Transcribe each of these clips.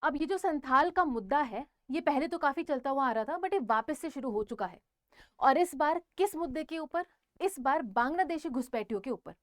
अब ये जो संथाल का मुद्दा है, ये पहले तो काफी चलता हुआ आ रहा था, बट ये वापस से शुरू हो चुका है। और इस बार किस मुद्दे के ऊपर? इस बार बांग्लादेशी घुसपैठियों के ऊपर।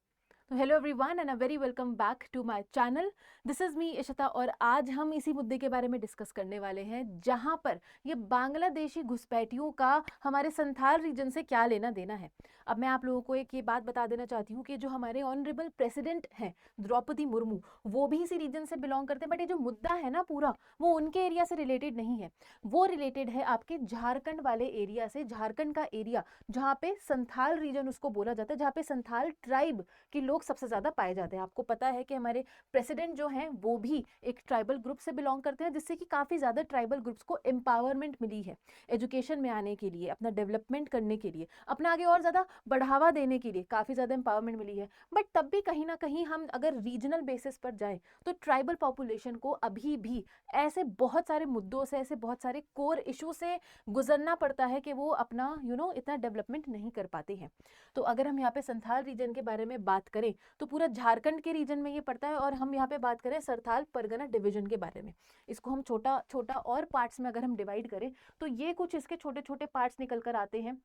तो hello everyone and a very welcome back to my channel. This is me Ishita और आज हम इसी मुद्दे के बारे में डिस्कस करने वाले हैं, जहां पर ये बांग्लादेशी घुसपैठियों का हमारे संथाल रीजन से क्या लेना देना है। अब मैं आप लोगों को एक ये बात बता देना चाहती हूँ कि जो हमारे ऑनरेबल प्रेसिडेंट हैं द्रौपदी मुर्मू, वो भी इसी रीजन से बिलोंग करते हैं, बट ये जो मुद्दा है ना पूरा, वो उनके एरिया से रिलेटेड नहीं है। वो रिलेटेड है आपके झारखंड वाले एरिया से। झारखंड का एरिया जहाँ पे संथाल रीजन उसको बोला जाता है, जहाँ पे संथाल ट्राइब कि लोग सबसे ज्यादा पाए जाते हैं। आपको पता है कि हमारे प्रेसिडेंट जो हैं वो भी एक ट्राइबल ग्रुप से बिलोंग करते हैं, जिससे कि काफी ज्यादा ट्राइबल ग्रुप्स को एम्पावरमेंट मिली है एजुकेशन में आने के लिए, अपना डेवलपमेंट करने के लिए, अपना आगे और ज्यादा बढ़ावा देने के लिए काफी ज्यादा एम्पावरमेंट मिली है। बट तब भी कहीं ना कहीं हम अगर रीजनल बेसिस पर जाएं तो ट्राइबल पॉपुलेशन को अभी भी ऐसे बहुत सारे मुद्दों से, ऐसे बहुत सारे कोर इशू से गुजरना पड़ता है कि वो अपना इतना डेवलपमेंट नहीं कर पाते हैं। तो अगर हम यहाँ पे संथाल रीजन के बारे में बात करें तो पूरा झारखंड के रीजन में ये पड़ता है, और हम यहाँ पे बात करें संथाल परगना डिवीजन के बारे में, इसको हम छोटा छोटा और पार्ट्स में अगर हम डिवाइड करें तो ये कुछ इसके छोटे छोटे पार्ट्स निकल कर आते हैं।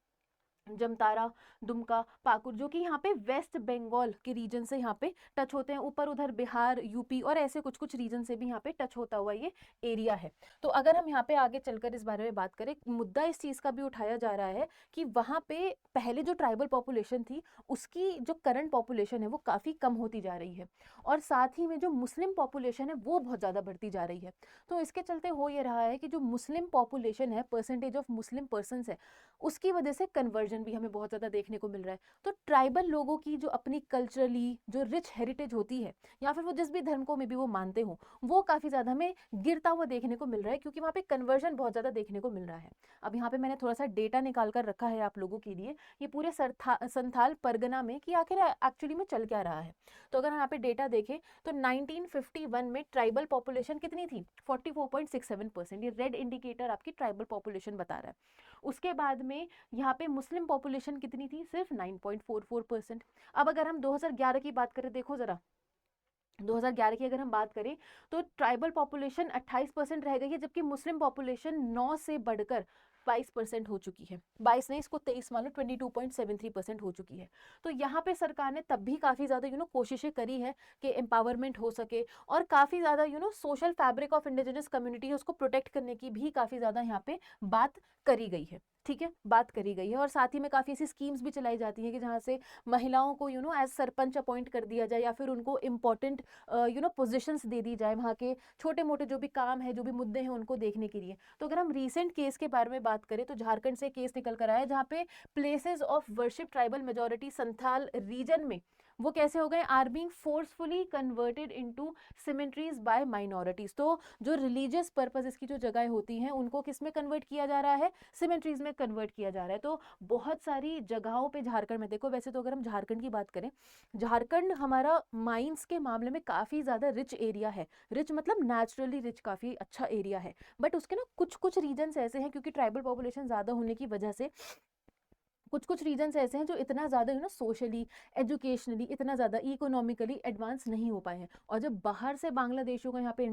जमतारा, दुमका, पाकुर, जो कि यहाँ पे वेस्ट बंगाल के रीजन से यहाँ पे टच होते हैं। ऊपर उधर बिहार, यूपी और ऐसे कुछ कुछ रीजन से भी यहाँ पे टच होता हुआ ये एरिया है। तो अगर हम यहाँ पे आगे चलकर इस बारे में बात करें, मुद्दा इस चीज का भी उठाया जा रहा है कि वहाँ पे पहले जो ट्राइबल पॉपुलेशन थी उसकी जो करंट पॉपुलेशन है वो काफी कम होती जा रही है, और साथ ही में जो मुस्लिम पॉपुलेशन है वो बहुत ज्यादा बढ़ती जा रही है। तो इसके चलते हो ये रहा है कि जो मुस्लिम पॉपुलेशन है, परसेंटेज ऑफ मुस्लिम पर्सन है, उसकी वजह से कन्वर्जन भी हमें बहुत ज़्यादा देखने को मिल रहा है। तो ट्राइबल लोगों की जो अपनी कल्चरली जो रिच हेरिटेज होती है, या फिर वो जिस भी धर्म को में भी वो मानते हो, वो काफ़ी ज़्यादा हमें गिरता हुआ देखने को मिल रहा है, क्योंकि वहाँ पे कन्वर्जन बहुत ज़्यादा देखने को मिल रहा है। अब यहाँ पे मैंने थोड़ा सा डेटा निकाल कर रखा है आप लोगों के लिए, ये पूरे संथाल परगना में कि आखिर एक्चुअली में चल क्या रहा है। तो अगर हम यहाँ पे डेटा देखें तो 1951 में ट्राइबल पॉपुलेशन कितनी थी? 44.67%। ये रेड इंडिकेटर आपकी ट्राइबल पॉपुलेशन बता रहा है। उसके बाद में यहाँ पे मुस्लिम पॉपुलेशन कितनी थी? सिर्फ 9.44%। अब अगर हम 2011 की बात करें, देखो जरा 2011 की अगर हम बात करें तो ट्राइबल पॉपुलेशन 28% रह गई है, जबकि मुस्लिम पॉपुलेशन 9 से बढ़कर 22% हो चुकी है। 22 नहीं, इसको 23 मान लो, 22.73% हो चुकी है। तो यहाँ पे सरकार ने तब भी काफ़ी ज़्यादा कोशिशें करी है कि एम्पावरमेंट हो सके, और काफ़ी ज़्यादा social fabric of indigenous community है उसको प्रोटेक्ट करने की भी काफ़ी ज़्यादा यहाँ पे बात करी गई है। ठीक है, बात करी गई है। और साथ ही में काफ़ी ऐसी स्कीम्स भी चलाई जाती हैं कि जहाँ से महिलाओं को एज सरपंच अपॉइंट कर दिया जाए, या फिर उनको इम्पोर्टेंट पोजीशंस दे दी जाए, वहाँ के छोटे मोटे जो भी काम है, जो भी मुद्दे हैं उनको देखने के लिए। तो अगर हम रीसेंट केस के बारे में बात करें तो झारखंड से केस निकल कर आया, जहाँ पे places of worship tribal majority Santhal region में वो कैसे हो गए? Are being forcefully converted into cemeteries by minorities. तो जो रिलीजियस पर्पज इसकी जो जगह होती हैं उनको किस में कन्वर्ट किया जा रहा है? सिमेट्रीज में कन्वर्ट किया जा रहा है। तो बहुत सारी जगहों पे झारखंड में देखो, वैसे तो अगर हम झारखंड की बात करें, झारखंड हमारा माइंस के मामले में काफ़ी ज़्यादा रिच एरिया है। रिच मतलब नेचुरली रिच, काफ़ी अच्छा एरिया है। बट उसके ना कुछ कुछ रीजन्स ऐसे हैं, क्योंकि ट्राइबल पॉपुलेशन ज़्यादा होने की वजह से कुछ कुछ रीजन्स ऐसे हैं जो इतना ज़्यादा सोशली, एजुकेशनली, इतना ज़्यादा इकोनॉमिकली एडवांस नहीं हो पाए हैं। और जब बाहर से बांग्लादेशियों का यहाँ पे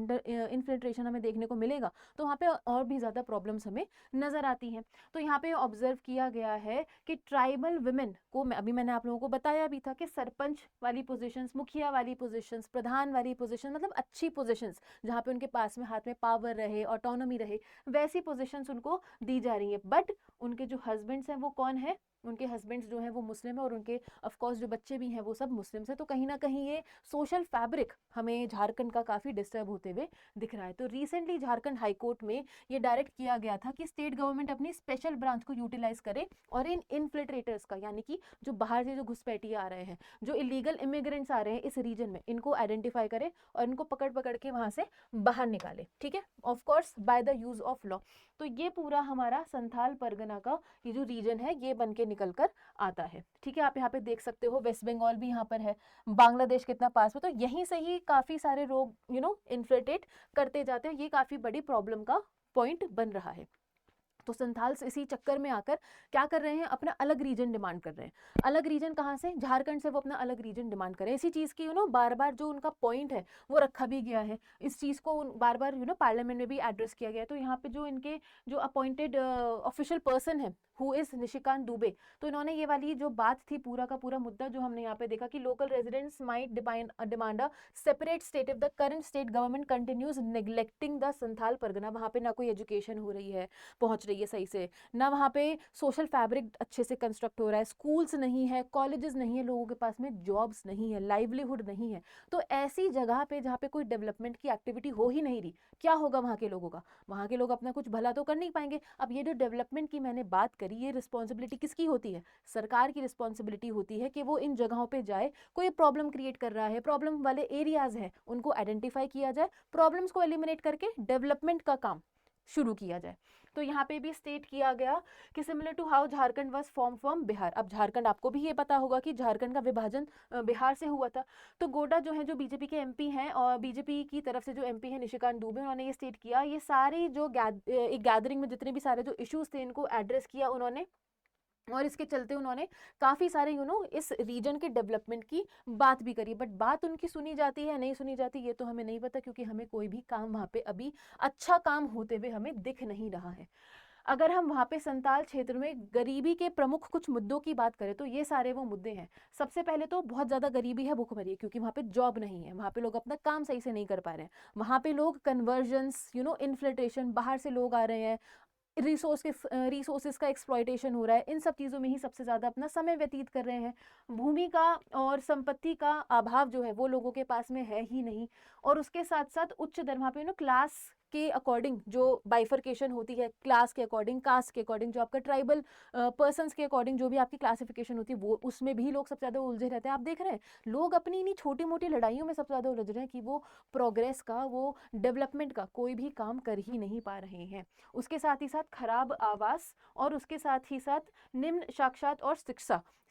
इन्फिल्ट्रेशन हमें देखने को मिलेगा तो वहाँ पे और भी ज़्यादा प्रॉब्लम्स हमें नज़र आती हैं। तो यहाँ पे ऑब्जर्व किया गया है कि ट्राइबल वुमेन को, अभी मैंने आप लोगों को बताया भी था कि सरपंच वाली पोजिशंस, मुखिया वाली पोजिशंस, प्रधान वाली पोजिशन, मतलब अच्छी पोजिशंस जहाँ पे उनके पास में हाथ में पावर रहे, ऑटोनॉमी रहे, वैसी पोजिशंस उनको दी जा रही है। बट उनके जो हस्बैंड्स हैं वो कौन है? उनके हस्बैंड्स जो हैं वो मुस्लिम है, और उनके ऑफ कोर्स जो बच्चे भी हैं वो सब मुस्लिम्स हैं। तो कहीं ना कहीं ये सोशल फैब्रिक हमें झारखंड का काफ़ी डिस्टर्ब होते हुए दिख रहा है। तो रिसेंटली झारखंड हाईकोर्ट में ये डायरेक्ट किया गया था कि स्टेट गवर्नमेंट अपनी स्पेशल ब्रांच को यूटिलाइज करे, और इन इन्फिल्ट्रेटर्स का, यानी कि जो बाहर से जो घुसपैठिए आ रहे हैं, जो इलीगल इमिग्रेंट्स आ रहे हैं इस रीजन में, इनको आइडेंटिफाई करे और इनको पकड़ पकड़ के वहाँ से बाहर निकाले। ठीक है, of course by the use of law. तो ये पूरा हमारा संथाल परगना का ये जो रीजन है ये बन के निकल कर आता है। ठीक है, आप यहाँ पे देख सकते हो वेस्ट बंगाल भी यहाँ पर है, बांग्लादेश कितना पास में, तो यहीं से ही काफ़ी सारे लोग इन्फ्लेटेड करते जाते हैं। ये काफ़ी बड़ी प्रॉब्लम का पॉइंट बन रहा है। तो संथाल्स इसी चक्कर में आकर क्या कर रहे हैं, अपना अलग रीजन डिमांड कर रहे हैं। अलग रीजन कहाँ से, झारखंड से वो अपना अलग रीजन डिमांड कर रहे हैं। इसी चीज़ की बार बार जो उनका पॉइंट है वो रखा भी गया है, इस चीज़ को बार बार पार्लियामेंट में भी एड्रेस किया गया है। तो यहाँ पे जो इनके जो अपॉइंटेड ऑफिशियल पर्सन है हु इज निशिकांत दुबे, तो इन्होंने ये वाली जो बात थी, पूरा का पूरा मुद्दा जो हमने यहाँ पे देखा कि local residents might demand a separate state if the current state government continues neglecting the Santhal Pargana. वहाँ पे ना कोई एजुकेशन हो रही है, पहुंच रही है सही से, ना वहाँ पे सोशल फैब्रिक अच्छे से कंस्ट्रक्ट हो रहा है, स्कूल्स नहीं है, कॉलेजेस नहीं है, लोगों के पास में जॉब्स नहीं है, लाइवलीहुड नहीं है। तो ऐसी जगह पे जहाँ पे कोई डेवलपमेंट की एक्टिविटी हो ही नहीं रही, क्या होगा वहाँ के लोगों का? वहाँ के लोग अपना कुछ भला तो कर नहीं पाएंगे। अब ये जो डेवलपमेंट की मैंने बात करी, ये रिस्पॉन्सिबिलिटी किसकी होती है? सरकार की रिस्पॉन्सिबिलिटी होती है कि वो इन जगहों पे जाए, कोई प्रॉब्लम क्रिएट कर रहा है, प्रॉब्लम वाले एरियाज हैं उनको आइडेंटिफाई किया जाए, प्रॉब्लम्स को एलिमिनेट करके डेवलपमेंट का काम शुरू किया जाए। तो यहाँ पे भी स्टेट किया गया कि similar to how Jharkhand was form from Bihar. अब झारखंड, आपको भी ये पता होगा कि झारखंड का विभाजन बिहार से हुआ था। तो गोडा जो है, जो बीजेपी के एमपी हैं और बीजेपी की तरफ से जो एमपी है निशिकांत दुबे, उन्होंने ये स्टेट किया, ये सारी जो एक गैदरिंग में जितने भी सारे जो इश्यूज थे इनको एड्रेस किया उन्होंने, और इसके चलते उन्होंने काफ़ी सारे इस रीजन के डेवलपमेंट की बात भी करी। बट बात उनकी सुनी जाती है नहीं सुनी जाती ये तो हमें नहीं पता, क्योंकि हमें कोई भी काम वहाँ पे अभी अच्छा काम होते हुए हमें दिख नहीं रहा है। अगर हम वहाँ पे संताल क्षेत्र में गरीबी के प्रमुख कुछ मुद्दों की बात करें तो ये सारे वो मुद्दे हैं। सबसे पहले तो बहुत ज़्यादा गरीबी है, भूखमरी है, क्योंकि वहाँ पे जॉब नहीं है, वहाँ पे लोग अपना काम सही से नहीं कर पा रहे हैं। वहाँ पे लोग कन्वर्जन्स, इन्फ्लेटेशन, बाहर से लोग आ रहे हैं, रिसोर्सेज का एक्सप्लॉयटेशन हो रहा है, इन सब चीज़ों में ही सबसे ज़्यादा अपना समय व्यतीत कर रहे हैं। भूमि का और संपत्ति का अभाव जो है वो लोगों के पास में है ही नहीं। और उसके साथ साथ उच्च दर, वहाँ पे क्लास के अकॉर्डिंग जो बाइफर्केशन होती है, क्लास के अकॉर्डिंग, कास्ट के अकॉर्डिंग, जो आपका ट्राइबल पर्सन्स के अकॉर्डिंग जो भी आपकी क्लासिफिकेशन होती है, वो उसमें भी लोग सबसे ज़्यादा उलझे रहते हैं। आप देख रहे हैं लोग अपनी इन्हीं छोटी मोटी लड़ाइयों में सबसे ज़्यादा उलझ रहे हैं कि वो प्रोग्रेस का, वो डेवलपमेंट का कोई भी काम कर ही नहीं पा रहे हैं। उसके साथ ही साथ खराब आवास, और उसके साथ ही साथ निम्न साक्षात और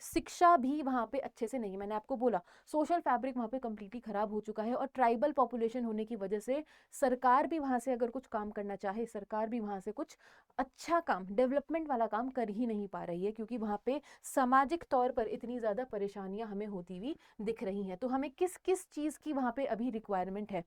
शिक्षा भी वहाँ पे अच्छे से नहीं। मैंने आपको बोला सोशल फैब्रिक वहाँ पे कम्प्लीटली खराब हो चुका है, और ट्राइबल पॉपुलेशन होने की वजह से सरकार भी वहाँ से अगर कुछ काम करना चाहे, सरकार भी वहाँ से कुछ अच्छा काम, डेवलपमेंट वाला काम कर ही नहीं पा रही है, क्योंकि वहाँ पे सामाजिक तौर पर इतनी ज़्यादा परेशानियाँ हमें होती हुई दिख रही हैं। तो हमें किस किस चीज़ की वहाँ पे अभी रिक्वायरमेंट है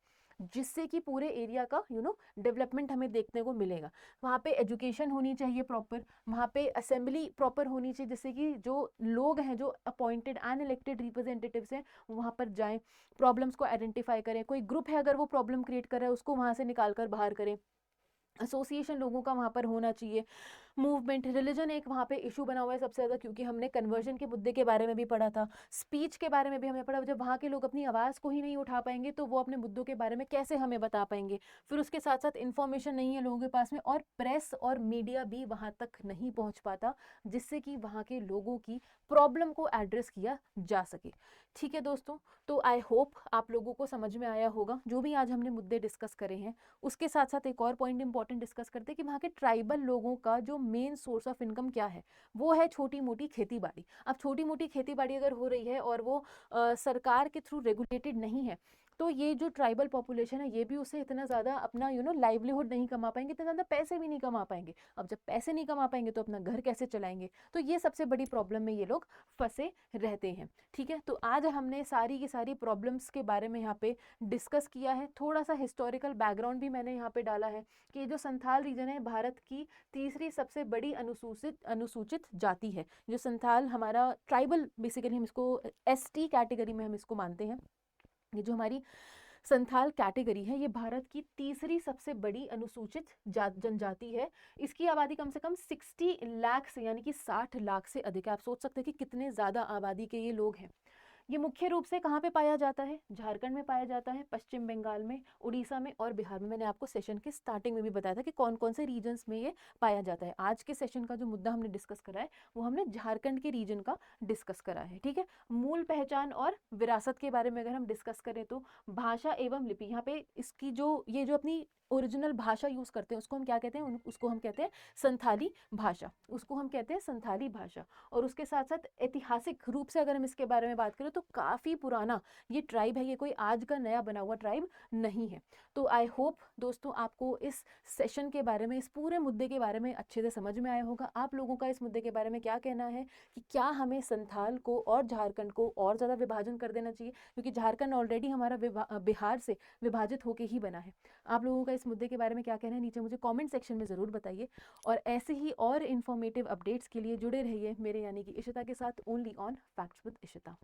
जिससे कि पूरे एरिया का डेवलपमेंट हमें देखने को मिलेगा? वहाँ पे एजुकेशन होनी चाहिए प्रॉपर, वहाँ पे असेंबली प्रॉपर होनी चाहिए, जिससे कि जो लोग हैं, जो अपॉइंटेड एंड इलेक्टेड रिप्रेजेंटेटिव्स हैं, वहाँ पर जाएं, प्रॉब्लम्स को आइडेंटिफाई करें। कोई ग्रुप है अगर वो प्रॉब्लम क्रिएट कर रहा है, उसको वहाँ से निकाल कर बाहर करें। एसोसिएशन लोगों का वहाँ पर होना चाहिए। मूवमेंट, रिलीजन एक वहाँ पे इशू बना हुआ है सबसे ज़्यादा, क्योंकि हमने कन्वर्जन के मुद्दे के बारे में भी पढ़ा था, स्पीच के बारे में भी हमें पढ़ा। जब वहाँ के लोग अपनी आवाज़ को ही नहीं उठा पाएंगे तो वो अपने मुद्दों के बारे में कैसे हमें बता पाएंगे? फिर उसके साथ साथ इन्फॉर्मेशन नहीं है लोगों के पास में, और प्रेस और मीडिया भी वहाँ तक नहीं पहुँच पाता, जिससे कि वहाँ के लोगों की प्रॉब्लम को एड्रेस किया जा सके। ठीक है दोस्तों, तो आई होप आप लोगों को समझ में आया होगा जो भी आज हमने मुद्दे डिस्कस करे हैं। उसके साथ साथ एक और पॉइंट इंपॉर्टेंट डिस्कस करते हैं कि वहाँ के ट्राइबल लोगों का जो मेन सोर्स ऑफ इनकम क्या है, वो है छोटी मोटी खेती बाड़ी। अब छोटी मोटी खेती बाड़ी अगर हो रही है और वो सरकार के थ्रू रेगुलेटेड नहीं है, तो ये जो ट्राइबल पॉपुलेशन है ये भी उससे इतना ज़्यादा अपना लाइवलीहुड नहीं कमा पाएंगे, इतना ज़्यादा पैसे भी नहीं कमा पाएंगे। अब जब पैसे नहीं कमा पाएंगे तो अपना घर कैसे चलाएंगे? तो ये सबसे बड़ी प्रॉब्लम में ये लोग फंसे रहते हैं। ठीक है, तो आज हमने सारी की सारी प्रॉब्लम्स के बारे में यहाँ पे डिस्कस किया है। थोड़ा सा हिस्टोरिकल बैकग्राउंड भी मैंने यहाँ पे डाला है कि जो संथाल रीजन है भारत की तीसरी सबसे बड़ी अनुसूचित जाति है। जो संथाल हमारा ट्राइबल, बेसिकली हम इसको एसटी कैटेगरी में हम इसको मानते हैं। ये जो हमारी संथाल कैटेगरी है ये भारत की तीसरी सबसे बड़ी अनुसूचित जनजाति है। इसकी आबादी कम से कम 60 लाख से, यानी कि 60 लाख से अधिक है। आप सोच सकते हैं कि कितने ज़्यादा आबादी के ये लोग हैं। ये मुख्य रूप से कहाँ पे पाया जाता है? झारखंड में पाया जाता है, पश्चिम बंगाल में, उड़ीसा में और बिहार में। मैंने आपको सेशन के स्टार्टिंग में भी बताया था कि कौन कौन से रीजन्स में ये पाया जाता है। आज के सेशन का जो मुद्दा हमने डिस्कस करा है वो हमने झारखंड के रीजन का डिस्कस करा है। ठीक है, मूल पहचान और विरासत के बारे में अगर हम डिस्कस करें तो भाषा एवं लिपि, यहाँ पे इसकी ये जो अपनी ओरिजिनल भाषा यूज़ करते हैं उसको हम क्या कहते हैं? उसको हम कहते हैं संथाली भाषा, उसको हम कहते हैं संथाली भाषा। और उसके साथ साथ ऐतिहासिक रूप से अगर हम इसके बारे में बात करें तो काफ़ी पुराना ये ट्राइब है, ये कोई आज का नया बना हुआ ट्राइब नहीं है। तो आई होप दोस्तों आपको इस सेशन के बारे में, इस पूरे मुद्दे के बारे में अच्छे से समझ में आया होगा। आप लोगों का इस मुद्दे के बारे में क्या कहना है कि क्या हमें संथाल को और झारखंड को और ज़्यादा विभाजन कर देना चाहिए, क्योंकि झारखंड ऑलरेडी हमारा बिहार से विभाजित होकर ही बना है। आप लोगों का इस मुद्दे के बारे में क्या कहना है नीचे मुझे कमेंट सेक्शन में ज़रूर बताइए। और ऐसे ही और इन्फॉर्मेटिव अपडेट्स के लिए जुड़े रहिए मेरे यानी कि इशिता के साथ, only on facts with Ishita.